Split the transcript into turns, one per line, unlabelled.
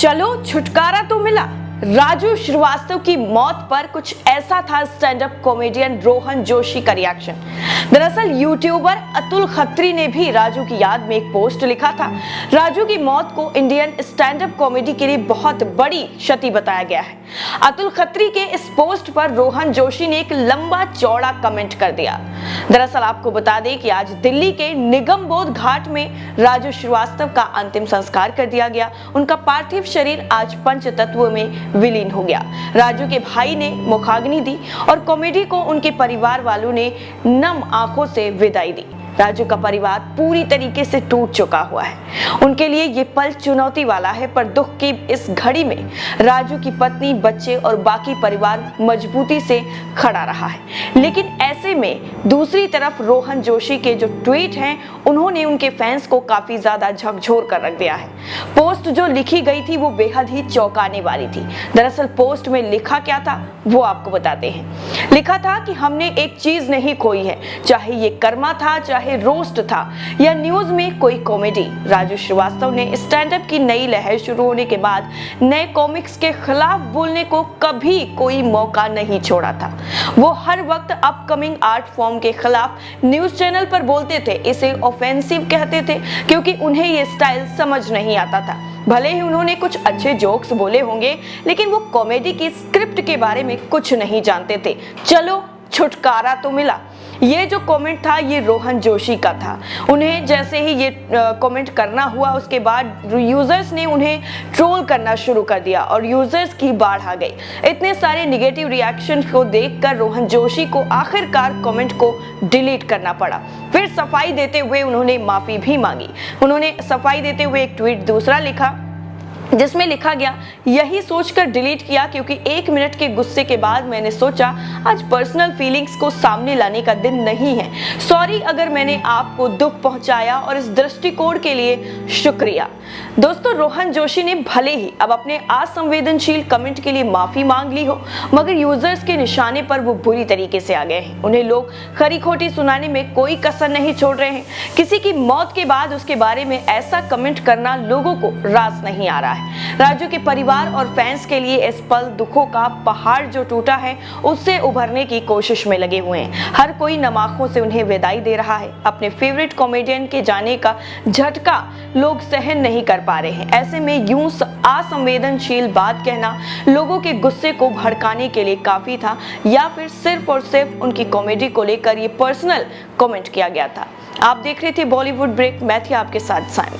चलो छुटकारा तो मिला। राजू श्रीवास्तव की मौत पर कुछ ऐसा था stand up comedian Rohan Joshi का रिएक्शन। दरअसल यूट्यूबर अतुल खत्री ने भी राजू की याद में एक पोस्ट लिखा था। राजू की मौत को इंडियन स्टैंड अप कॉमेडी के लिए बहुत बड़ी क्षति बताया गया है। अतुल खत्री के इस पोस्ट पर रोहन जोशी ने एक लंबा चौड़ा कमेंट कर दिया। दरअसल आपको बता दें कि आज दिल्ली के निगम बोध घाट में राजू श्रीवास्तव का अंतिम संस्कार कर दिया गया। उनका पार्थिव शरीर आज पंच तत्वों में विलीन हो गया। राजू के भाई ने मुखाग्नि दी और कॉमेडी को उनके परिवार वालों ने नम आंखों से विदाई दी। राजू का परिवार पूरी तरीके से टूट चुका हुआ है। उनके लिए ये पल चुनौती वाला है, पर दुख की इस घड़ी में राजू की पत्नी, बच्चे और बाकी परिवार मजबूती से खड़ा रहा है। लेकिन ऐसे में दूसरी तरफ रोहन जोशी के जो ट्वीट हैं, उन्होंने उनके फैंस को काफी ज्यादा झकझोर कर रख दिया है। पोस्ट जो लिखी गई थी वो बेहद ही चौंकाने वाली थी। दरअसल पोस्ट में लिखा क्या था वो आपको बताते हैं। लिखा था कि हमने एक चीज नहीं खोई है, चाहे ये कर्मा था, चाहे रोस्ट था या न्यूज में कोई कॉमेडी। राजू श्रीवास्तव ने स्टैंड अप की नई लहर शुरू होने के बाद नए कॉमिक्स के खिलाफ बोलने को कभी कोई मौका नहीं छोड़ा था। वो हर वक्त अपकमिंग आर्ट फॉर्म के खिलाफ न्यूज चैनल पर बोलते थे, इसे ऑफेंसिव कहते थे क्योंकि उन्हें ये स्टाइल समझ नहीं आता था। भले ही उन्होंने कुछ अच्छे जोक्स बोले होंगे, लेकिन वो कॉमेडी की स्क्रिप्ट के बारे में कुछ नहीं जानते थे। चलो छुटकारा तो मिला। ये जो कमेंट था ये रोहन जोशी का था। उन्हें जैसे ही ये कमेंट करना हुआ, उसके बाद यूजर्स ने उन्हें ट्रोल करना शुरू कर दिया और यूजर्स की बाढ़ आ गई। इतने सारे नेगेटिव रिएक्शन को देखकर रोहन जोशी को आखिरकार कमेंट को डिलीट करना पड़ा। फिर सफाई देते हुए उन्होंने माफी भी मांगी। उन्होंने सफाई देते हुए एक ट्वीट दूसरा लिखा जिसमें लिखा गया, यही सोचकर डिलीट किया क्योंकि 1 मिनट के गुस्से के बाद मैंने सोचा आज पर्सनल फीलिंग्स को सामने लाने का दिन नहीं है। सॉरी अगर मैंने आपको दुख पहुंचाया और इस दृष्टिकोण के लिए शुक्रिया। दोस्तों, रोहन जोशी ने भले ही अब अपने असंवेदनशील कमेंट के लिए माफी मांग ली हो, मगर यूजर्स के निशाने पर वो बुरी तरीके से आ गए हैं। उन्हें लोग खरी खोटी सुनाने में कोई कसर नहीं छोड़ रहे हैं। किसी की मौत के बाद उसके बारे में ऐसा कमेंट करना लोगों को रास नहीं आ रहा है। राजू के परिवार और फैंस के लिए इस पल दुखों का पहाड़ जो टूटा है, उससे उभरने की कोशिश में लगे हुए हैं। हर कोई नम आंखों से उन्हें विदाई दे रहा है। अपने फेवरेट कॉमेडियन के जाने का झटका लोग सहन नहीं कर पा रहे हैं। ऐसे में यूं असंवेदनशील बात कहना लोगों के गुस्से को भड़काने के लिए काफी था, या फिर सिर्फ और सिर्फ उनकी कॉमेडी को लेकर ये पर्सनल कमेंट किया गया था। आप देख रहे थे बॉलीवुड ब्रेक, मैं थी आपके साथ साइम।